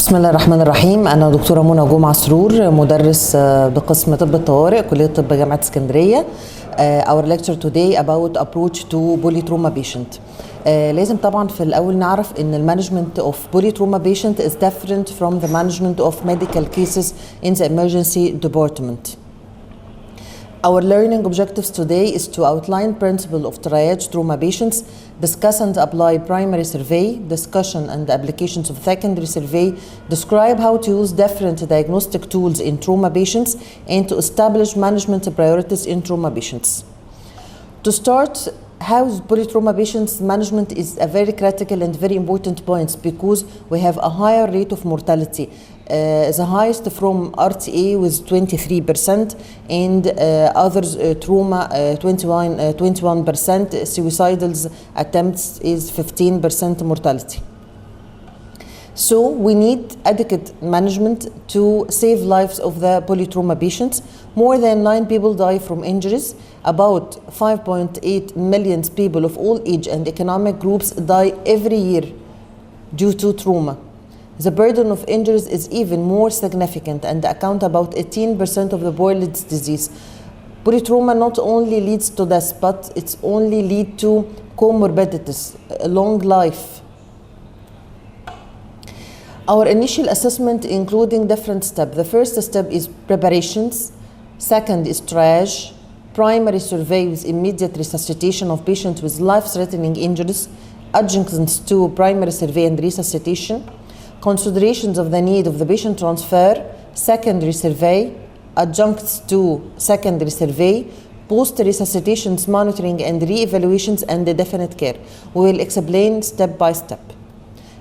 بسم الله الرحمن الرحيم. أنا دكتورة منى جمعة سرور، مدرس بقسم طب الطوارئ كلية طب جامعة اسكندرية. Our lecture today about approach to polytrauma patient. لازم طبعا في الأول نعرف إن المانجمنت of polytrauma patient is different from the management of medical cases in the emergency department. Our learning objectives today is to outline principle of triage trauma patients, discuss and apply primary survey, discussion and applications of secondary survey, describe how to use different diagnostic tools in trauma patients, and to establish management priorities in trauma patients. To start, how polytrauma patients management is a very critical and very important point because we have a higher rate of mortality. The highest from RTA with 23% and others trauma 21%, suicidal attempts is 15% mortality. So we need adequate management to save lives of the polytrauma patients. More than 9 people die from injuries. About 5.8 million people of all age and economic groups die every year due to trauma. The burden of injuries is even more significant and account about 18% of the world's disease. Polytrauma not only leads to death, but it's only lead to comorbidities, a long life. Our initial assessment including different steps. The first step is preparations. Second is triage. Primary survey with immediate resuscitation of patients with life-threatening injuries. Adjuncts to primary survey and resuscitation. Considerations of the need of the patient transfer, secondary survey, adjuncts to secondary survey, post-resuscitations monitoring and re-evaluations, and the definite care. We will explain step by step.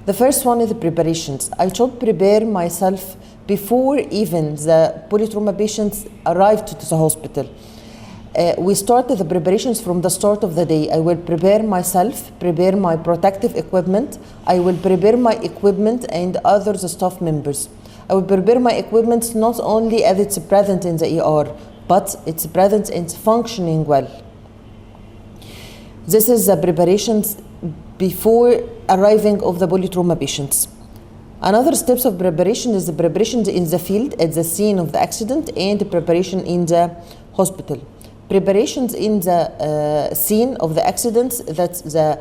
The first one is the preparations. I should prepare myself before even the polytrauma patients arrive to the hospital. We started the preparations from the start of the day. I will prepare myself, prepare my protective equipment. I will prepare my equipment and other staff members. I will prepare my equipment not only as it's present in the ER, but it's present and functioning well. This is the preparations before arriving of the polytrauma patients. Another steps of preparation is the preparations in the field at the scene of the accident and the preparation in the hospital. Preparations in the scene of the accidents, that's the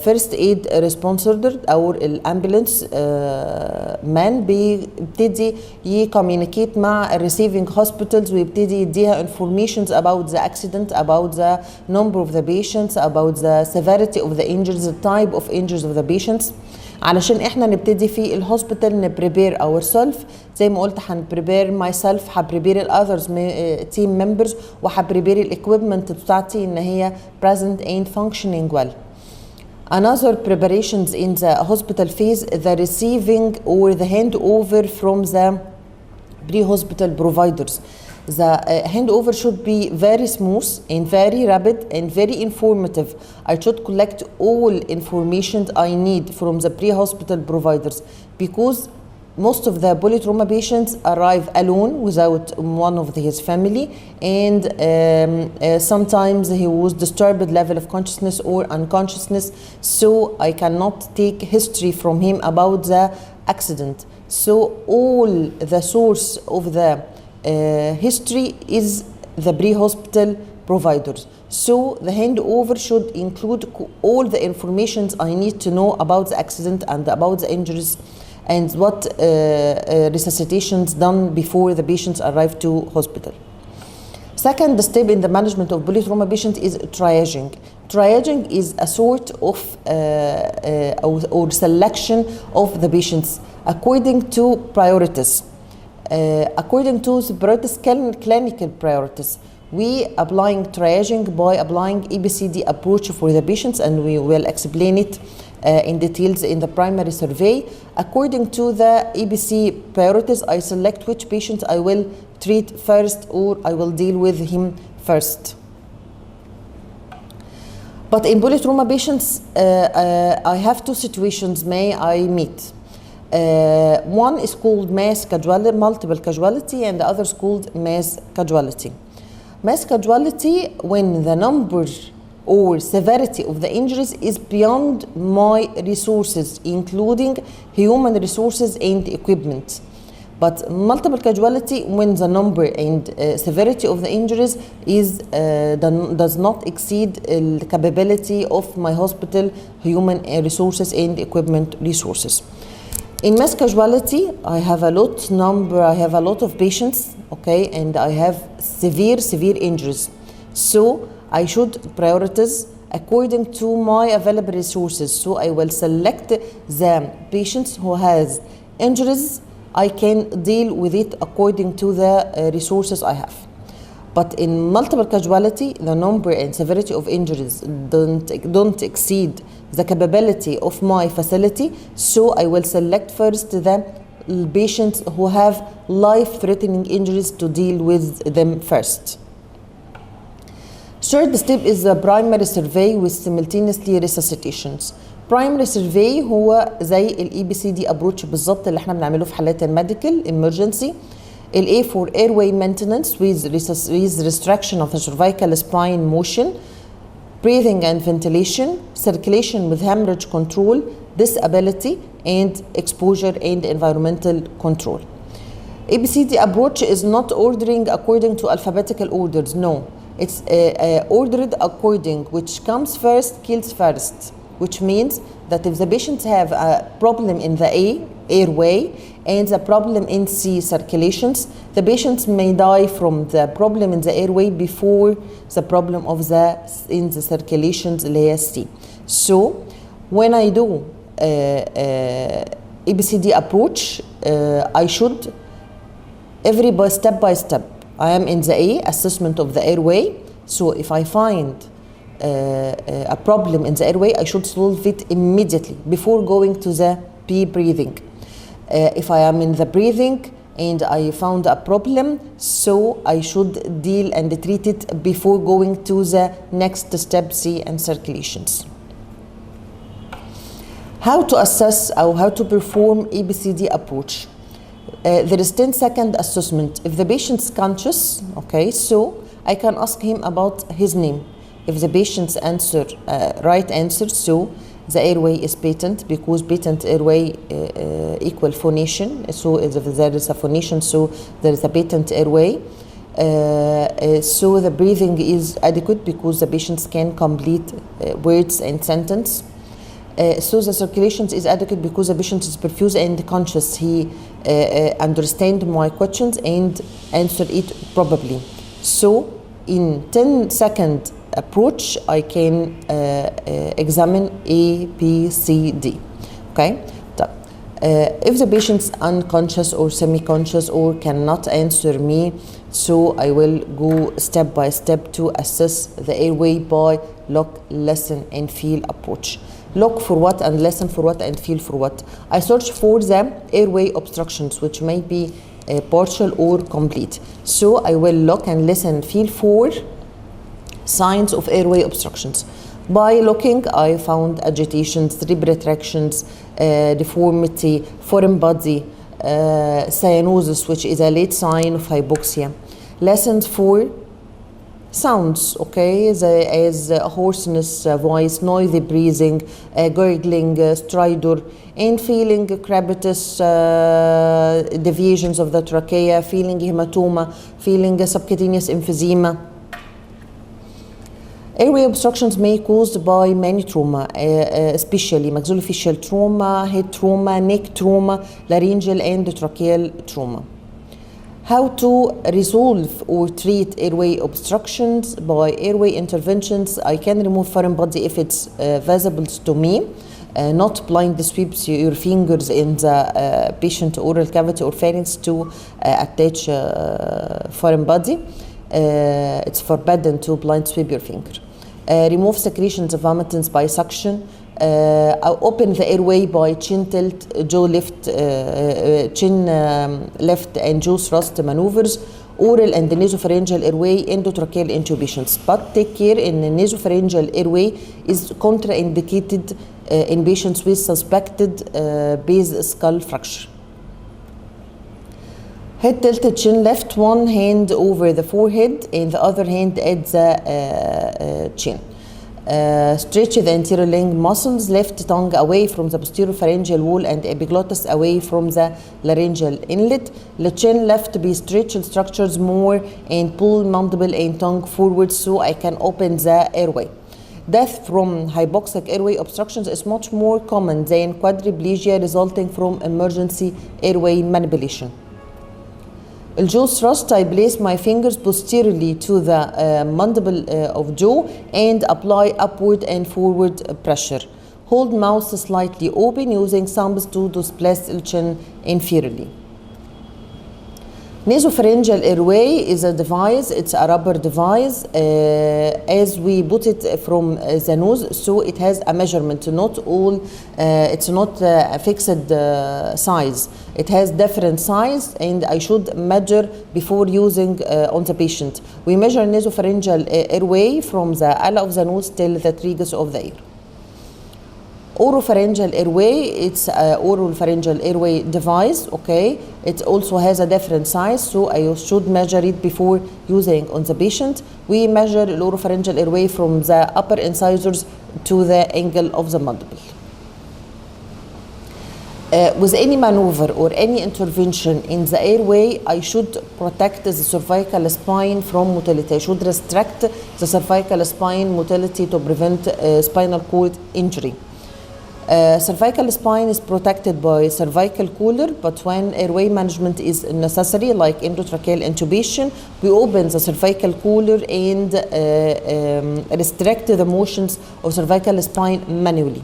first aid responder or الامبولانس man بيبتدي يكوميونيكيت مع receiving hospitals ويبتدي يديها informations about the accident, about the number of the patients, about the severity of the injuries, the type of injuries of the patients. علشان احنا نبتدي في الهوسبيتال نبريبير اور سيلف زي ما قلت هنبريبير ماي سيلف، هبريبير الاذرز تيم ممبرز، وهبريبير الاكويبمنت بتاعتي ان هي present and functioning well. Another preparations in the hospital phase, the receiving or the handover from the pre-hospital providers. The handover should be very smooth and very rapid and very informative. I should collect all information I need from the pre-hospital providers because most of the polytrauma patients arrive alone without one of his family, and sometimes he was disturbed level of consciousness or unconsciousness, so I cannot take history from him about the accident. So all the source of the history is the pre-hospital providers. So the handover should include all the information I need to know about the accident and about the injuries and what resuscitations done before the patients arrive to hospital. Second step in the management of polytrauma patients is triaging. Triaging is a sort of or selection of the patients according to priorities. According to the priorities, clinical priorities, we applying triaging by applying EBCD approach for the patients, and we will explain it in details in the primary survey. According to the EBC priorities, I select which patient I will treat first or I will deal with him first. But in polytrauma patients, I have two situations may I meet. One is called mass casualty, multiple casualty, and the other is called mass casualty. Mass casualty when the number or severity of the injuries is beyond my resources, including human resources and equipment. But multiple casualty, when the number and severity of the injuries does not exceed the capability of my hospital human resources and equipment resources. In mass casualty, I have a lot of patients, okay, and I have severe injuries. So I should prioritize according to my available resources. So I will select the patients who has injuries. I can deal with it according to the resources I have. But in multiple casualty, the number and severity of injuries don't exceed the capability of my facility, so I will select first the patients who have life-threatening injuries to deal with them first. Third step is the primary survey with simultaneously resuscitations. primary survey هو زي الاي بي سي دي ابروتش بالظبط اللي احنا بنعمله في حالات الميديكال emergency. ال A for airway maintenance with restriction of the cervical spine motion, breathing and ventilation, circulation with hemorrhage control, disability, and exposure and environmental control. ABCD approach is not ordering according to alphabetical orders, no. It's ordered according which comes first, kills first, which means that if the patients have a problem in the A, airway, and the problem in C, circulations, the patients may die from the problem in the airway before the problem of in the circulations layer C. So when I do ABCD approach, I should step by step. I am in the A, assessment of the airway. So if I find a problem in the airway, I should solve it immediately before going to the B, breathing. If I am in the breathing and I found a problem, so I should deal and treat it before going to the next step, C, and circulations. How to assess or how to perform ABCD approach? There is 10-second assessment. If the patient's conscious, okay, so I can ask him about his name. If the patient's answer, right answer, so the airway is patent, because patent airway equal phonation. So if there is a phonation, so there is a patent airway. So the breathing is adequate because the patients can complete words and sentence. So the circulation is adequate because the patient is perfused and conscious. He understand my questions and answer it probably. So in 10-second approach, I can examine A, B, C, D. Okay. If the patient's unconscious or semi-conscious or cannot answer me, so I will go step by step to assess the airway by look, listen, and feel approach. Look for what and listen for what and feel for what. I search for the airway obstructions, which may be partial or complete. So I will look and listen and feel for signs of airway obstructions. By looking, I found agitations, rib retractions, deformity, foreign body, cyanosis, which is a late sign of hypoxia. Listened for sounds, okay, as hoarseness, voice, noisy breathing, gurgling, stridor, and feeling crepitus, deviations of the trachea, feeling hematoma, feeling subcutaneous emphysema. Airway obstructions may be caused by many trauma, especially maxillofacial trauma, head trauma, neck trauma, laryngeal and tracheal trauma. How to resolve or treat airway obstructions? By airway interventions, I can remove foreign body if it's visible to me. Not blind sweeps your fingers in the patient oral cavity or pharynx to attach foreign body. It's forbidden to blind sweep your finger. Remove secretions of vomitants by suction. Open the airway by chin tilt, jaw lift, chin left, and jaw thrust maneuvers. Oral and nasopharyngeal airway endotracheal intubations. But take care, in the nasopharyngeal airway is contraindicated in patients with suspected base skull fracture. Head tilted, chin left, one hand over the forehead and the other hand at the chin. Stretch the anterior ling muscles, lift tongue away from the posterior pharyngeal wall and epiglottis away from the laryngeal inlet. The chin left be stretch structures more and pull mandible and tongue forward so I can open the airway. Death from hypoxic airway obstructions is much more common than quadriplegia resulting from emergency airway manipulation. Jaw thrust, I place my fingers posteriorly to the mandible of jaw and apply upward and forward pressure. Hold mouth slightly open using thumbs to displace the chin inferiorly. Nasopharyngeal airway is a device, it's a rubber device as we put it from the nose, so it has a measurement, not all, it's not a fixed size. It has different size and I should measure before using on the patient. We measure nasopharyngeal airway from the ala of the nose till the tragus of the ear. Oropharyngeal airway, it's an oropharyngeal airway device, okay? It also has a different size, so I should measure it before using on the patient. We measure oropharyngeal airway from the upper incisors to the angle of the mandible. With any maneuver or any intervention in the airway, I should protect the cervical spine from motility. I should restrict the cervical spine motility to prevent spinal cord injury. Cervical spine is protected by cervical collar, but when airway management is necessary, like endotracheal intubation, we open the cervical collar and restrict the motions of cervical spine manually.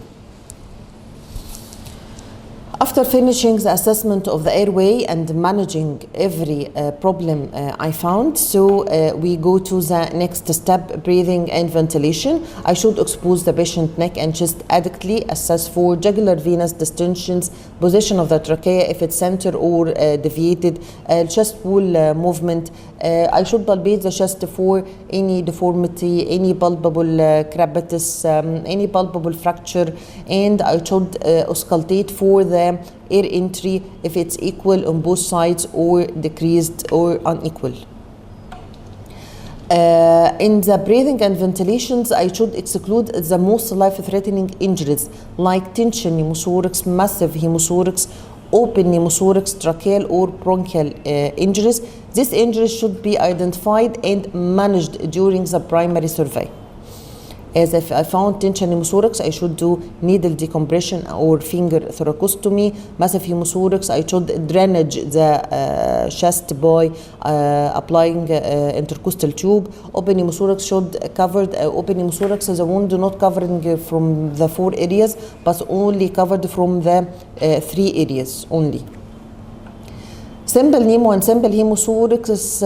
After finishing the assessment of the airway and managing every problem I found, so we go to the next step, breathing and ventilation. I should expose the patient neck and chest adequately, assess for jugular venous distensions, position of the trachea if it's center or deviated, chest wall movement. I should palpate the chest for any deformity, any palpable crepitus, any palpable fracture, and I should auscultate for the air entry if it's equal on both sides or decreased or unequal. In the breathing and ventilations, I should exclude the most life-threatening injuries like tension pneumothorax, massive hemothorax, open pneumothorax, tracheal or bronchial injuries. These injuries should be identified and managed during the primary survey. As if I found tension pneumothorax, I should do needle decompression or finger thoracostomy. Massive hemothorax, I should drainage the chest by applying intercostal tube. Open pneumothorax should covered. Open pneumothorax is a wound not covering from the 4 areas, but only covered from the 3 areas only. Simple pneumo and simple hemothorax,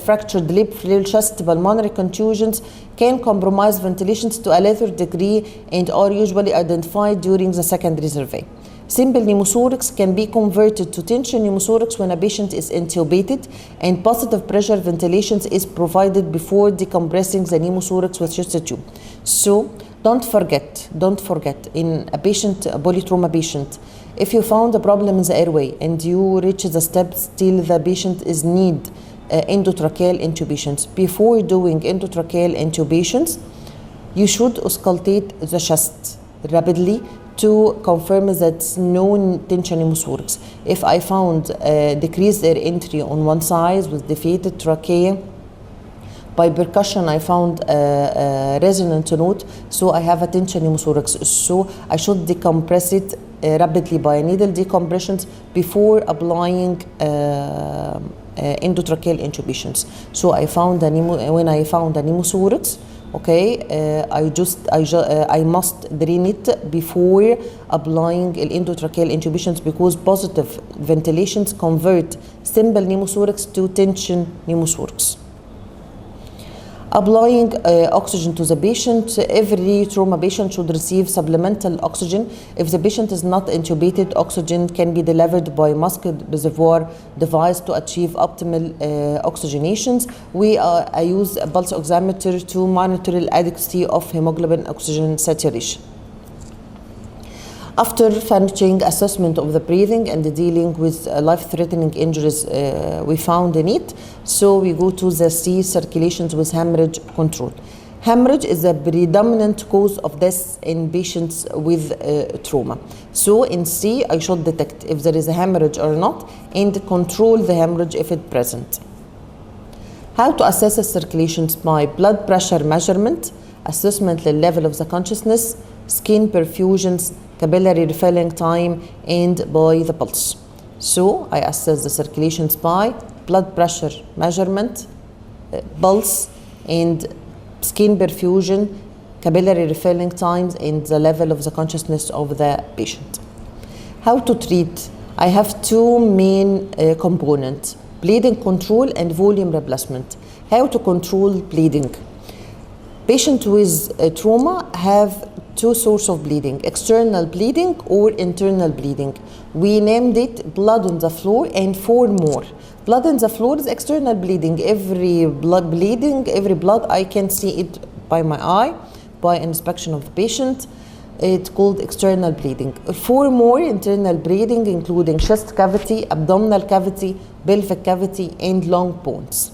fractured lip, flail chest, pulmonary contusions can compromise ventilations to a lesser degree and are usually identified during the secondary survey. Simple pneumothorax can be converted to tension pneumothorax when a patient is intubated and positive pressure ventilations is provided before decompressing the pneumothorax with chest tube. So don't forget, in a patient, a polytrauma patient, if you found a problem in the airway and you reach the steps till the patient is need endotracheal intubations, before doing endotracheal intubations, you should auscultate the chest rapidly to confirm that no tension pneumothorax. If I found decreased air entry on one side with deflated trachea, by percussion I found a resonant note, so I have a tension pneumothorax. So I should decompress it rapidly by needle decompressions before applying endotracheal intubations. So I found when I found a pneumothorax, okay, I must drain it before applying endotracheal intubations because positive ventilations convert simple pneumothorax to tension pneumothorax. Applying oxygen to the patient. Every trauma patient should receive supplemental oxygen. If the patient is not intubated, oxygen can be delivered by mask reservoir device to achieve optimal oxygenations. I use a pulse oximeter to monitor the adequacy of hemoglobin oxygen saturation. After finishing assessment of the breathing and dealing with life-threatening injuries we found in it, so we go to the C circulations with hemorrhage control. Hemorrhage is the predominant cause of death in patients with trauma. So in C, I should detect if there is a hemorrhage or not and control the hemorrhage if it's present. How to assess the circulations by blood pressure measurement, assessment the level of the consciousness, skin perfusions, capillary refilling time, and by the pulse. So I assess the circulations by blood pressure measurement, pulse, and skin perfusion, capillary refilling times, and the level of the consciousness of the patient. How to treat? I have two main components, bleeding control and volume replacement. How to control bleeding? Patients with trauma have two sources of bleeding, external bleeding or internal bleeding. We named it blood on the floor and 4 more. Blood on the floor is external bleeding. Every blood bleeding, every blood, I can see it by my eye, by inspection of the patient. It's called external bleeding. 4 more internal bleeding, including chest cavity, abdominal cavity, pelvic cavity, and long bones.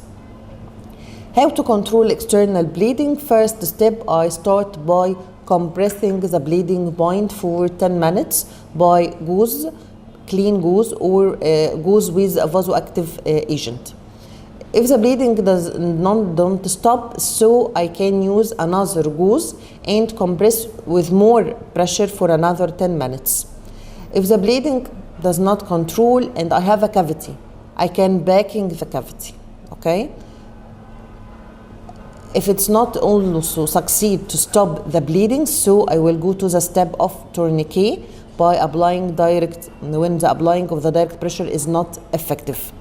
How to control external bleeding? First step, I start by compressing the bleeding point for 10 minutes by gauze, clean gauze, or gauze with a vasoactive agent. If the bleeding don't stop, so I can use another gauze and compress with more pressure for another 10 minutes. If the bleeding does not control and I have a cavity, I can backing the cavity, okay? If it's not also succeed to stop the bleeding, so I will go to the step of tourniquet by applying direct, when the applying of the direct pressure is not effective.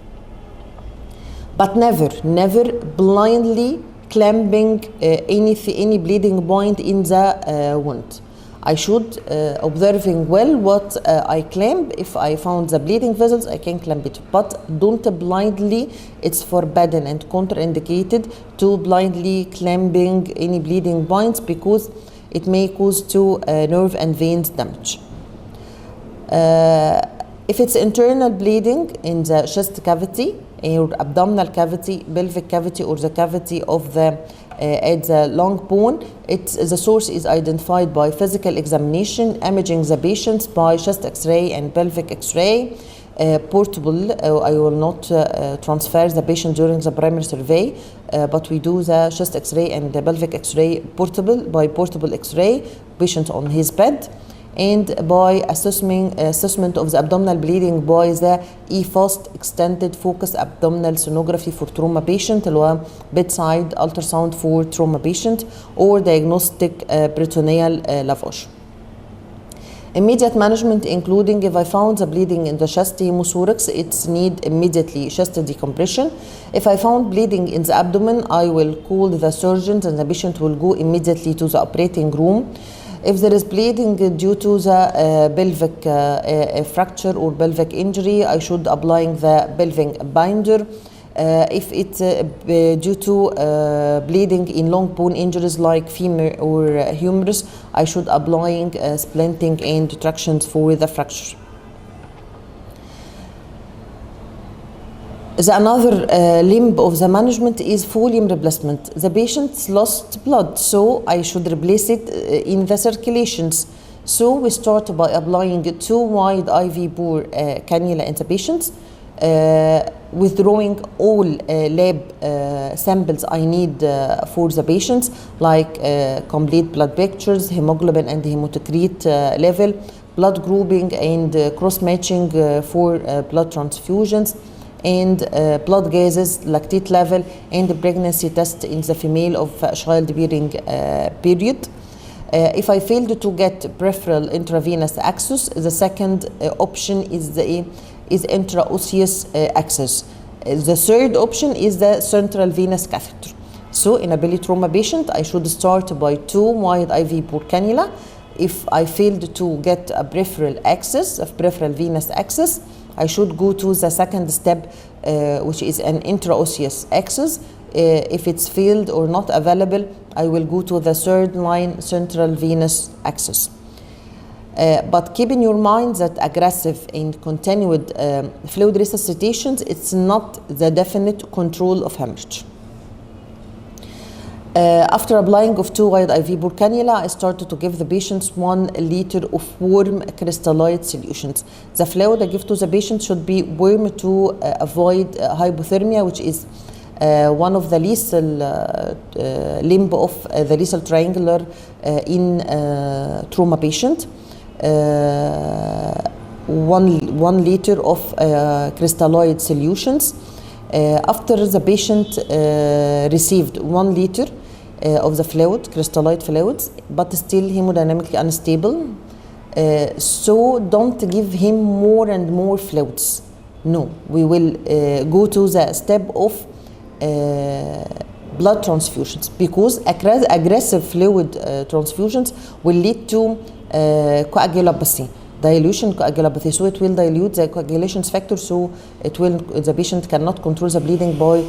But never blindly clamping any bleeding point in the wound. I should observing well what I clamp. If I found the bleeding vessels, I can clamp it. But don't blindly, it's forbidden and contraindicated to blindly clamping any bleeding points because it may cause to nerve and veins damage. If it's internal bleeding in the chest cavity or abdominal cavity, pelvic cavity, or the cavity of the at the long bone, the source is identified by physical examination, imaging the patients by chest X-ray and pelvic X-ray. Portable, I will not transfer the patient during the primary survey, but we do the chest X-ray and the pelvic X-ray by portable X-ray, patient on his bed, and by assessment of the abdominal bleeding by the EFAST extended focus abdominal sonography for trauma patient, اللي هو bedside ultrasound for trauma patient, or diagnostic peritoneal lavage. Immediate management, including if I found the bleeding in the chest hemothorax, it's need immediately chest decompression. If I found bleeding in the abdomen, I will call the surgeons and the patient will go immediately to the operating room. If there is bleeding due to the pelvic fracture or pelvic injury, I should applying the pelvic binder. If it's due to bleeding in long bone injuries like femur or humerus, I should applying splinting and tractions for the fracture. The another limb of the management is volume replacement. The patient lost blood, so I should replace it in the circulations. So we start by applying 2 wide IV bore cannula in the patients, withdrawing all lab samples I need for the patients, like complete blood pictures, hemoglobin and hematocrit level, blood grouping and cross-matching for blood transfusions, and blood gases, lactate level, and the pregnancy test in the female of childbearing period. If I failed to get peripheral intravenous access, the second option is intraosseous access. The third option is the central venous catheter. So in a polytrauma patient, I should start by 2 wide IV bore cannula. If I failed to get a peripheral venous access, I should go to the second step, which is an intraosseous access. If it's failed or not available, I will go to the third line central venous access. But keep in your mind that aggressive and continued fluid resuscitations, it's not the definite control of hemorrhage. After applying of 2 wide IV bore cannula, I started to give the patients 1 liter of warm crystallite solutions. The fluid I give to the patient should be warm to avoid hypothermia, which is one of the lethal limb of the lethal triangular in trauma patient. 1 liter of crystallite solutions. After the patient received 1 liter of the fluid, crystallite fluids, but still hemodynamically unstable, so don't give him more and more fluids. No, we will go to the step of blood transfusions, because aggressive fluid transfusions will lead to coagulopathy, dilution coagulopathy. So it will dilute the coagulation factor, so the patient cannot control the bleeding by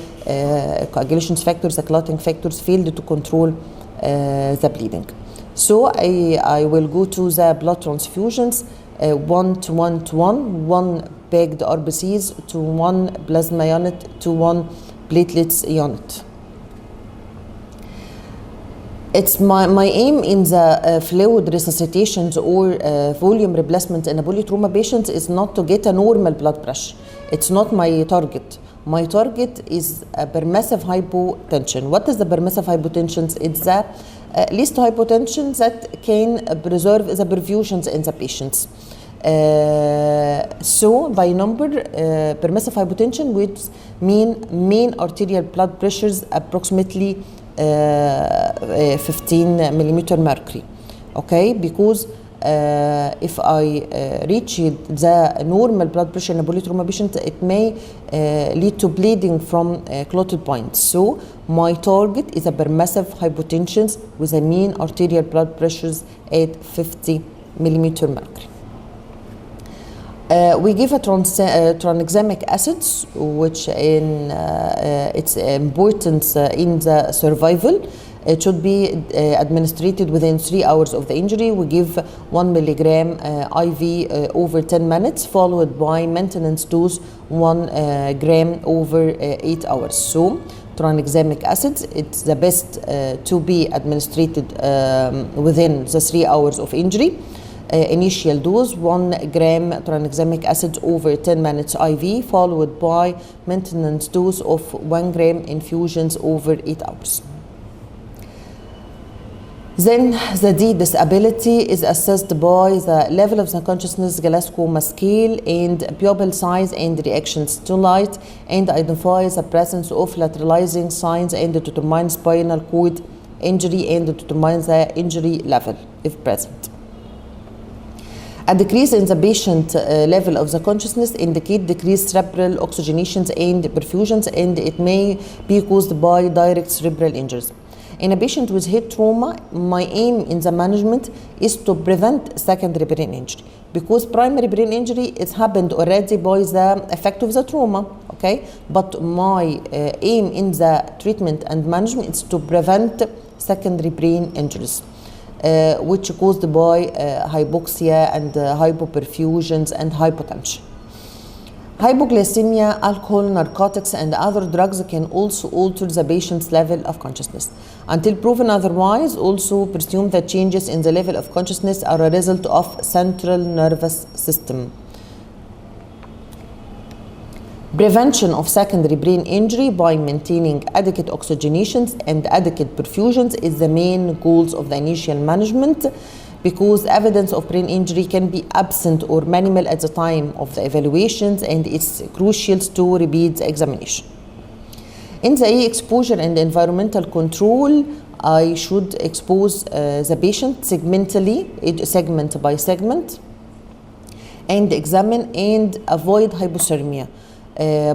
coagulation factors, the clotting factors failed to control the bleeding. So I will go to the blood transfusions, 1 to 1 to 1, 1 packed RBCs to 1 plasma unit to 1 platelets unit. It's my aim in the fluid resuscitations or volume replacement in a polytrauma patients is not to get a normal blood pressure. It's not my target. My target is a permissive hypotension. What is the permissive hypotension? It's the least hypotension that can preserve the perfusions in the patients. So by number, permissive hypotension would mean mean arterial blood pressures approximately 15 millimeter mercury. Okay, because if I reach the normal blood pressure in a polytrauma patient, it may lead to bleeding from clotted points. So my target is a permissive hypotension with a mean arterial blood pressures at 50 millimeter mercury. We give a tranexamic acids, which in its importance in the survival. It should be administered within 3 hours of the injury. We give 1 milligram IV over 10 minutes, followed by maintenance dose 1 gram over 8 hours. So tranexamic acids, it's the best to be administered within the 3 hours of injury. Initial dose 1 gram tranexamic acid over 10 minutes IV, followed by maintenance dose of 1 gram infusions over 8 hours. Then the D disability is assessed by the level of the consciousness Glasgow scale and pupil size and reactions to light, and identifies the presence of lateralizing signs and determines spinal cord injury and determines the injury level if present. A decrease in the patient level of the consciousness indicate decreased cerebral oxygenations and perfusions, and it may be caused by direct cerebral injuries. In a patient with head trauma, my aim in the management is to prevent secondary brain injury, because primary brain injury is happened already by the effect of the trauma, okay? But my aim in the treatment and management is to prevent secondary brain injuries, which caused by hypoxia and hypoperfusions and hypotension. Hypoglycemia, alcohol, narcotics, and other drugs can also alter the patient's level of consciousness. Until proven otherwise, also presume that changes in the level of consciousness are a result of central nervous system. Prevention of secondary brain injury by maintaining adequate oxygenations and adequate perfusions is the main goals of the initial management, because evidence of brain injury can be absent or minimal at the time of the evaluations, and it's crucial to repeat the examination. In the exposure and environmental control, I should expose the patient segmentally, segment by segment, and examine and avoid hypothermia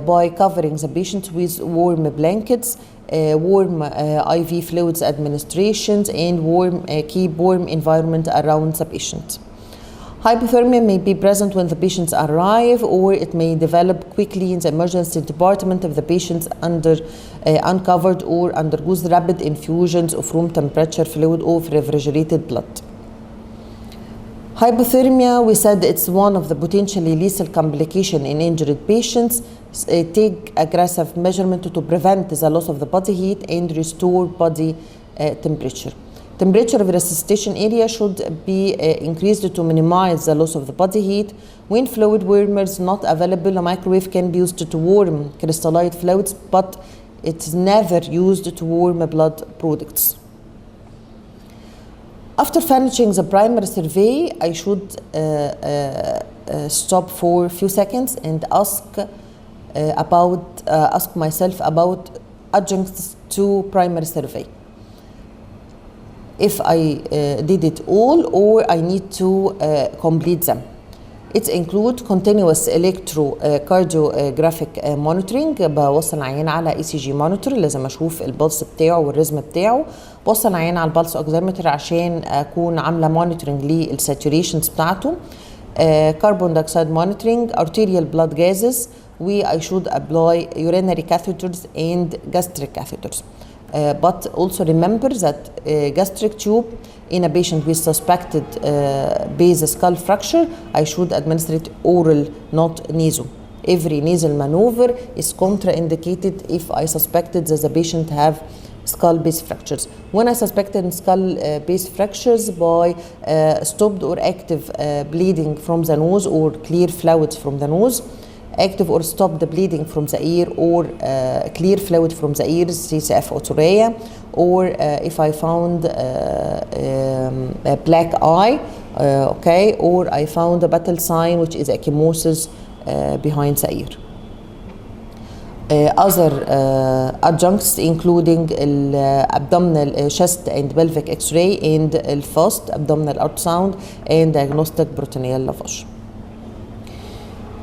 by covering the patient with warm blankets, warm IV fluids administrations, and keep warm environment around the patient. Hypothermia may be present when the patients arrive, or it may develop quickly in the emergency department if the patient uncovered or undergoes rapid infusions of room temperature fluid or refrigerated blood. Hypothermia, we said it's one of the potentially lethal complications in injured patients. Take aggressive measurement to prevent the loss of the body heat and restore body temperature. Temperature of resuscitation area should be increased to minimize the loss of the body heat. When fluid warmers not available, a microwave can be used to warm crystallized fluids, but it's never used to warm blood products. After finishing the primary survey, I should stop for a few seconds and ask myself about adjuncts to primary survey. If I did it all or I need to complete them. It include continuous electrocardiographic monitoring. بوصل العيان على ECG monitor، لازم اشوف البلس بتاعه والرزم بتاعه. بوصل العيان على البلس اوكسيمتر عشان اكون عامله مونيتورنج للساتوريشنز بتاعته. Carbon dioxide monitoring, arterial blood gases, I should apply urinary catheters and gastric catheters. But also remember that gastric tube in a patient with suspected base skull fracture, I should administer it oral, not nasal. Every nasal maneuver is contraindicated if I suspected that the patient have skull base fractures. When I suspected skull base fractures by stopped or active bleeding from the nose or clear fluids from the nose, active or stop the bleeding from the ear or clear fluid from the ears, CCF otorrhea, or if I found a black eye, or I found a battle sign, which is ecchymosis behind the ear. Other adjuncts including abdominal chest and pelvic x-ray and FAST, abdominal ultrasound, and diagnostic peritoneal lavage.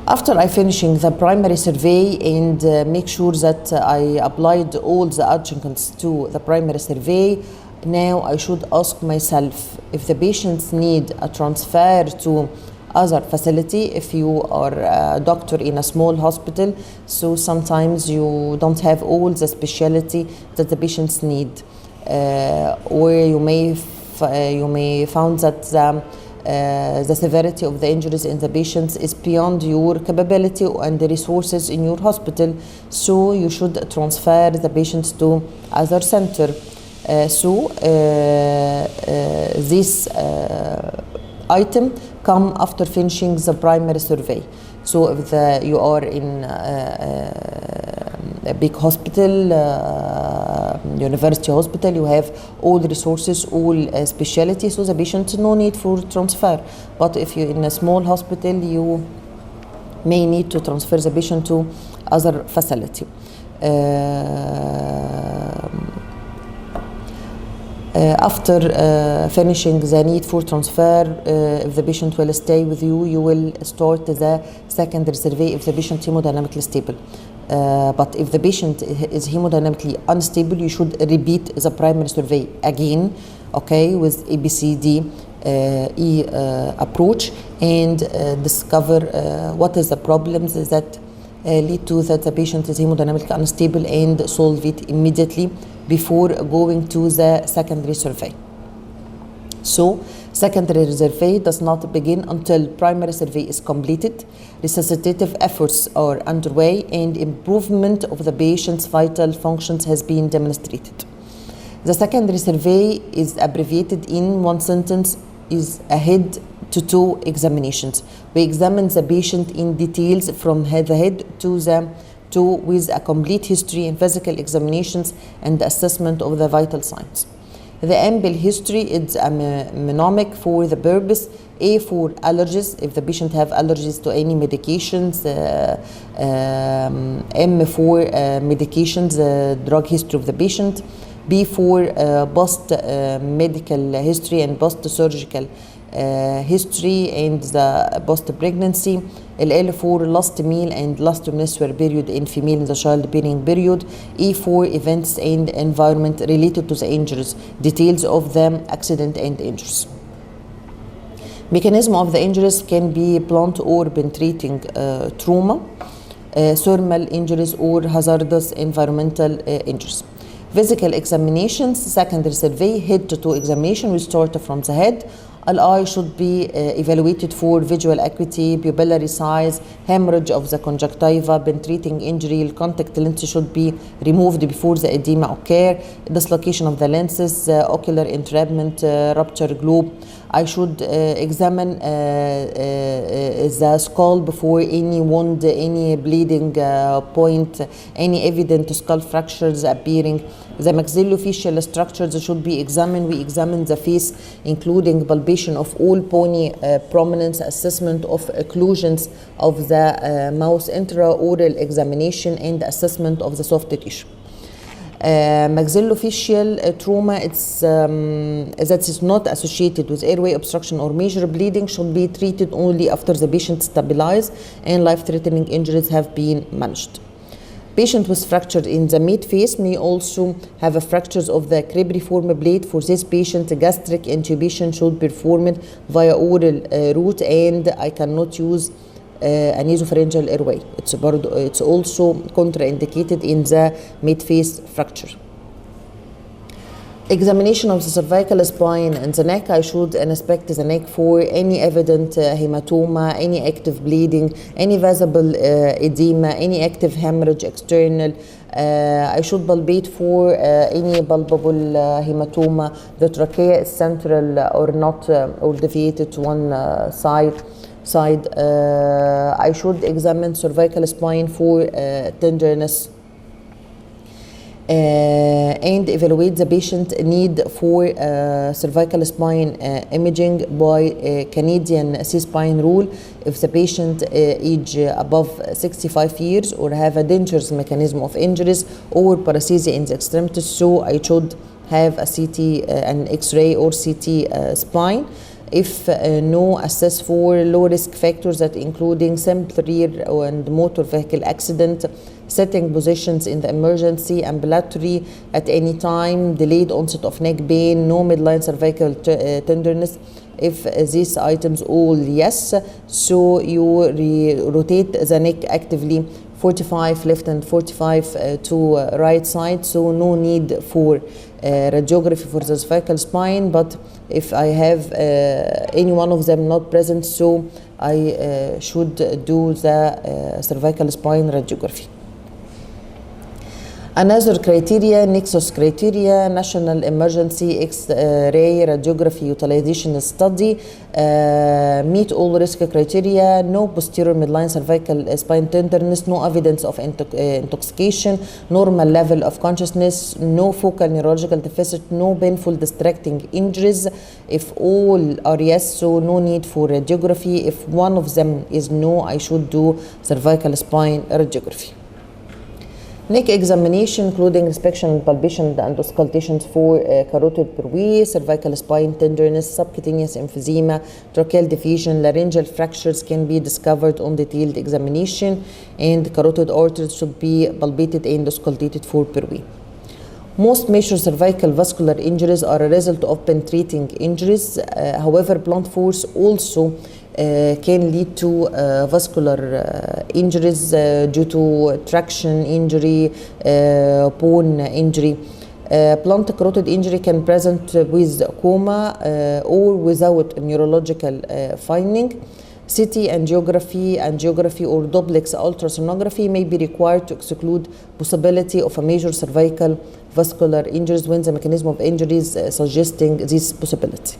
After I finishing the primary survey and make sure that I applied all the adjuncts to the primary survey, now I should ask myself if the patients need a transfer to other facility. If you are a doctor in a small hospital, so sometimes you don't have all the specialty that the patients need, or you may found that the severity of the injuries in the patients is beyond your capability and the resources in your hospital, so you should transfer the patients to other center. This item come after finishing the primary survey. So if you are in a big hospital, university hospital, you have all the resources, all specialty, so the patient no need for transfer. But if you're in a small hospital, you may need to transfer the patient to other facility. After finishing the need for transfer, if the patient will stay with you, you will start the secondary survey if the patient is hemodynamically stable. But if the patient is hemodynamically unstable, you should repeat the primary survey again, with ABCD approach, and discover what is the problems that lead to that the patient is hemodynamically unstable and solve it immediately before going to the secondary survey. So secondary survey does not begin until primary survey is completed, resuscitative efforts are underway, and improvement of the patient's vital functions has been demonstrated. The secondary survey is abbreviated in one sentence, is ahead to two examinations. We examine the patient in details from the head to the toe with a complete history and physical examinations and assessment of the vital signs. The ample history is a mnemonic for the purpose. A for allergies, if the patient have allergies to any medications. M for medications, drug history of the patient. B for post medical history and post surgical history and the post pregnancy. L for last meal and last menstrual period in female in the childbearing period. E for events and environment related to the injuries, details of the accident and injuries. Mechanism of the injuries can be blunt or penetrating trauma, thermal injuries, or hazardous environmental injuries. Physical examinations, secondary survey, head to toe examination. We start from the head, Eye should be evaluated for visual acuity, pupillary size, hemorrhage of the conjunctiva, penetrating injury. Contact lens should be removed before the edema occur, dislocation of the lenses, ocular entrapment, rupture globe. I should examine the skull before any wound, any bleeding point, any evident skull fractures appearing. The maxillofacial structures should be examined. We examine the face, including palpation of all bony prominence, assessment of occlusions of the mouth, intraoral examination, and assessment of the soft tissue. Maxillofacial trauma, that is not associated with airway obstruction or major bleeding, should be treated only after the patient stabilized and life-threatening injuries have been managed. Patient with fracture in the mid-face may also have a fractures of the cribriform blade. For this patient, gastric intubation should be performed via oral route, and I cannot use a nasopharyngeal airway. It's also contraindicated in the mid-face fracture. Examination of the cervical spine and the neck. I should inspect the neck for any evident hematoma, any active bleeding, any visible edema, any active hemorrhage external. I should palpate for any palpable hematoma. The trachea is central or not, or deviated to one side. I should examine cervical spine for tenderness and evaluate the patient need for cervical spine imaging by Canadian C-spine rule. If the patient age above 65 years or have a dangerous mechanism of injuries or paresthesia in the extremities, so I should have a CT, an X-ray or CT spine. If no, assess for low risk factors that including simple rear and motor vehicle accident, setting positions in the emergency, ambulatory at any time, delayed onset of neck pain, no midline cervical tenderness. If these items all yes, so you rotate the neck actively 45 left and 45 to right side, so no need for radiography for the cervical spine. But if I have any one of them not present, so I should do the cervical spine radiography. Another criteria, nexus criteria, national emergency X-ray radiography utilization study, meet all risk criteria, no posterior midline cervical spine tenderness, no evidence of intoxication, normal level of consciousness, no focal neurological deficit, no painful distracting injuries. If all are yes, so no need for radiography. If one of them is no, I should do cervical spine radiography. Neck examination, including inspection, palpation, and auscultations for carotid puree, cervical spine tenderness, subcutaneous emphysema, tracheal diffusion, laryngeal fractures can be discovered on detailed examination, and carotid arteries should be palpated and auscultated for puree. Most major cervical vascular injuries are a result of penetrating injuries. However, blunt force also can lead to vascular injuries due to traction injury, bone injury. Blunt carotid injury can present with coma or without neurological finding. CT angiography or duplex ultrasonography may be required to exclude possibility of a major cervical vascular injuries when the mechanism of injuries suggesting this possibility.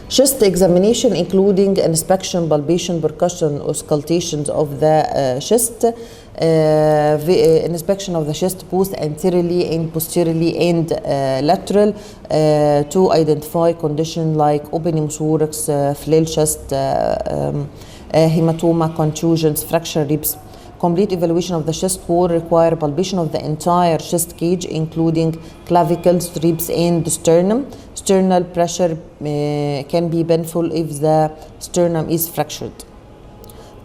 Chest examination, including inspection, palpation, percussion, auscultations of the chest, inspection of the chest both anteriorly and posteriorly and lateral to identify conditions like open pneumothorax, flail chest, hematoma, contusions, fracture ribs. Complete evaluation of the chest wall require palpation of the entire chest cage, including clavicles, ribs, and sternum. Sternal pressure can be painful if the sternum is fractured.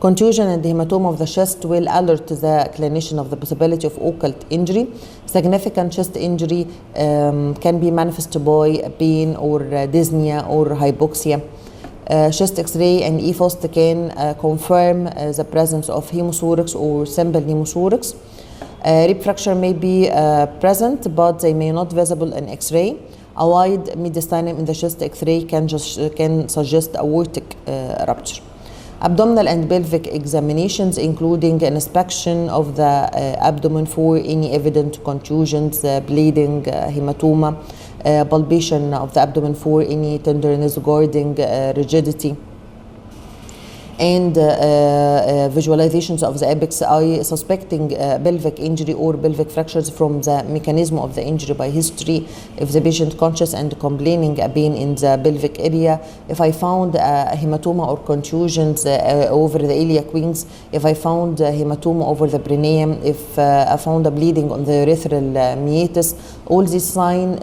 Contusion and hematoma of the chest will alert the clinician of the possibility of occult injury. Significant chest injury can be manifested by pain or dyspnea or hypoxia. Chest X-ray and EFOST can confirm the presence of hemothorax or simple pneumothorax. Rib fracture may be present, but they may not visible in X-ray. A wide mediastinum in the chest X-ray can suggest aortic rupture. Abdominal and pelvic examinations, including an inspection of the abdomen for any evident contusions, bleeding, hematoma, palpation of the abdomen for any tenderness, guarding, rigidity, and visualizations of the apex eye, suspecting pelvic injury or pelvic fractures from the mechanism of the injury by history. If the patient conscious and complaining a pain in the pelvic area, if I found a hematoma or contusions over the iliac wings, if I found a hematoma over the perineum, if I found a bleeding on the urethral meatus, all these signs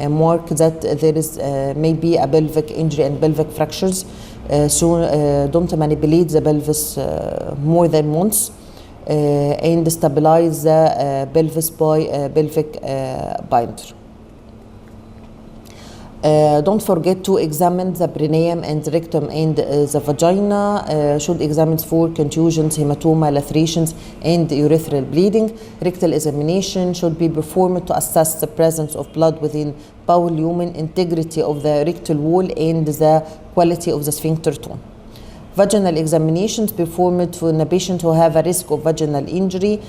mark that there is maybe a pelvic injury and pelvic fractures. Don't manipulate the pelvis more than once, and stabilize the pelvis by pelvic binder. Don't forget to examine the perineum and the rectum and the vagina. Should examine for contusions, hematoma, lacerations, and urethral bleeding. Rectal examination should be performed to assess the presence of blood within bowel lumen, integrity of the rectal wall, and the quality of the sphincter tone. Vaginal examinations performed in a patient who have a risk of vaginal injury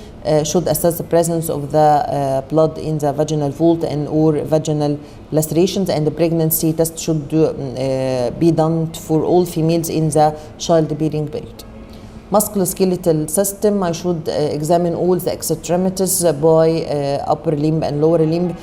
should assess the presence of the blood in the vaginal vault and or vaginal lacerations, and the pregnancy test should be done for all females in the childbearing period. Musculoskeletal system, I should examine all the extremities by upper limb and lower limb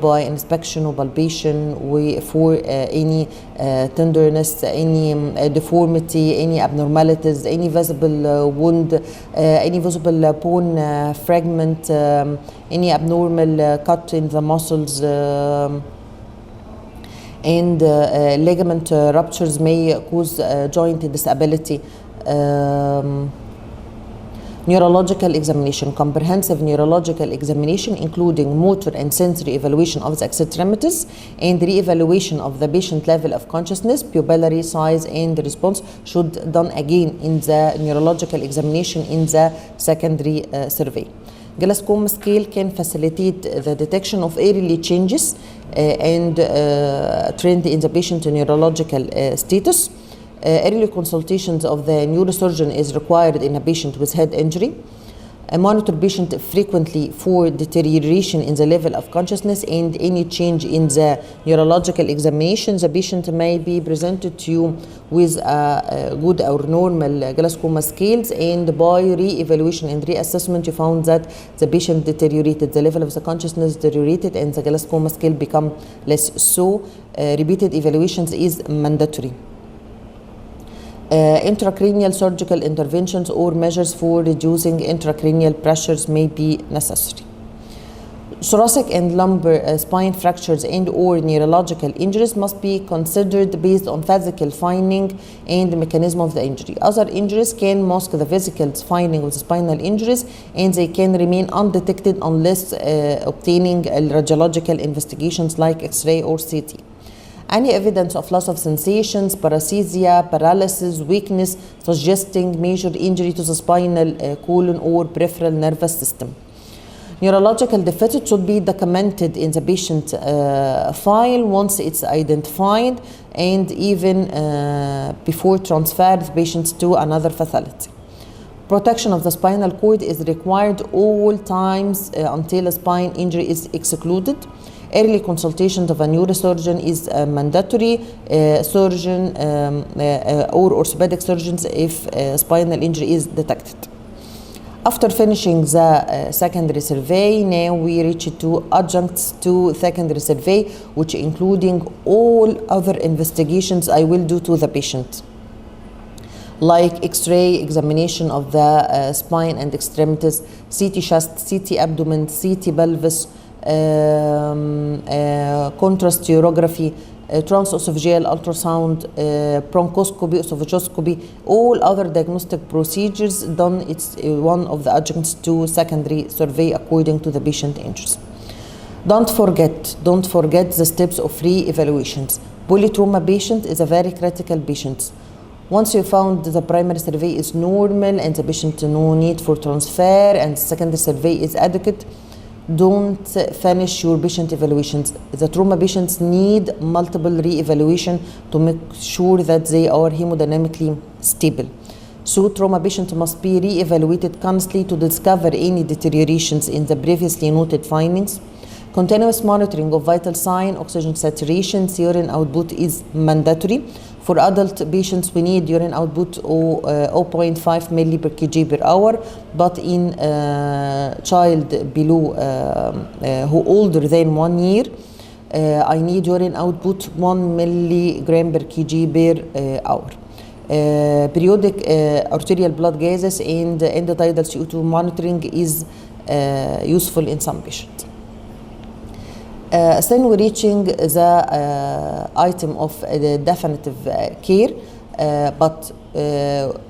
by inspection or palpation for any tenderness, any deformity, any abnormalities, any visible wound, any visible bone fragment, any abnormal cut in the muscles, and ligament ruptures may cause joint disability. Neurological examination, comprehensive neurological examination including motor and sensory evaluation of the extremities and re-evaluation of the patient level of consciousness, pupillary size and response should done again in the neurological examination in the secondary survey. Gomaa scale can facilitate the detection of early changes and trend in the patient neurological status. Early consultations of the neurosurgeon is required in a patient with head injury. Monitor patient frequently for deterioration in the level of consciousness and any change in the neurological examination. The patient may be presented to you with a good or normal Gomaa scales, and by re-evaluation and reassessment you found that the patient deteriorated, the level of the consciousness deteriorated, and the Gomaa scale become less. So repeated evaluations is mandatory. Intracranial surgical interventions or measures for reducing intracranial pressures may be necessary. Thoracic and lumbar spine fractures and or neurological injuries must be considered based on physical finding and the mechanism of the injury. Other injuries can mask the physical finding of the spinal injuries, and they can remain undetected unless obtaining radiological investigations like X-ray or CT. Any evidence of loss of sensations, paresthesia, paralysis, weakness, suggesting major injury to the spinal colon or peripheral nervous system. Neurological deficit should be documented in the patient file once it's identified, and even before transfer the patient to another facility. Protection of the spinal cord is required all times until a spine injury is excluded. Early consultation of a neurosurgeon is mandatory. Surgeon or orthopedic surgeons if spinal injury is detected. After finishing the secondary survey, now we reach to adjuncts to secondary survey, which including all other investigations I will do to the patient, like X-ray examination of the spine and extremities, CT chest, CT abdomen, CT pelvis, contrast urography, transesophageal ultrasound, bronchoscopy, esophagoscopy, all other diagnostic procedures done. It's one of the adjuncts to secondary survey according to the patient injuries. Don't forget the steps of re-evaluations. Polytrauma patient is a very critical patient. Once you found the primary survey is normal and the patient no need for transfer and the secondary survey is adequate, don't finish your patient evaluations. The trauma patients need multiple re-evaluation to make sure that they are hemodynamically stable. So trauma patients must be re-evaluated constantly to discover any deteriorations in the previously noted findings. Continuous monitoring of vital sign, oxygen saturation, urine output is mandatory. For adult patients, we need urine output of 0.5 milli per kg per hour, but in child below who older than 1 year, I need urine output 1 milligram per kg per hour. Periodic arterial blood gases and endotidal CO2 monitoring is useful in some patients. Then we're reaching the item of definitive care, but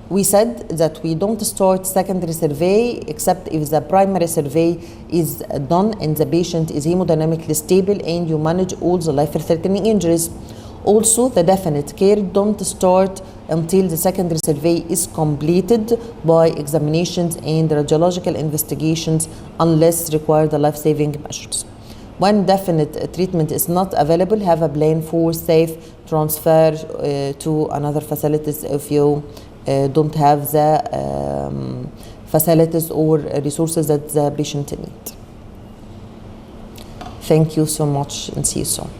we said that we don't start secondary survey except if the primary survey is done and the patient is hemodynamically stable and you manage all the life-threatening injuries. Also, the definite care don't start until the secondary survey is completed by examinations and radiological investigations unless required life-saving measures. When definite treatment is not available, have a plan for safe transfer to another facilities if you don't have the facilities or resources that the patient need. Thank you so much and see you soon.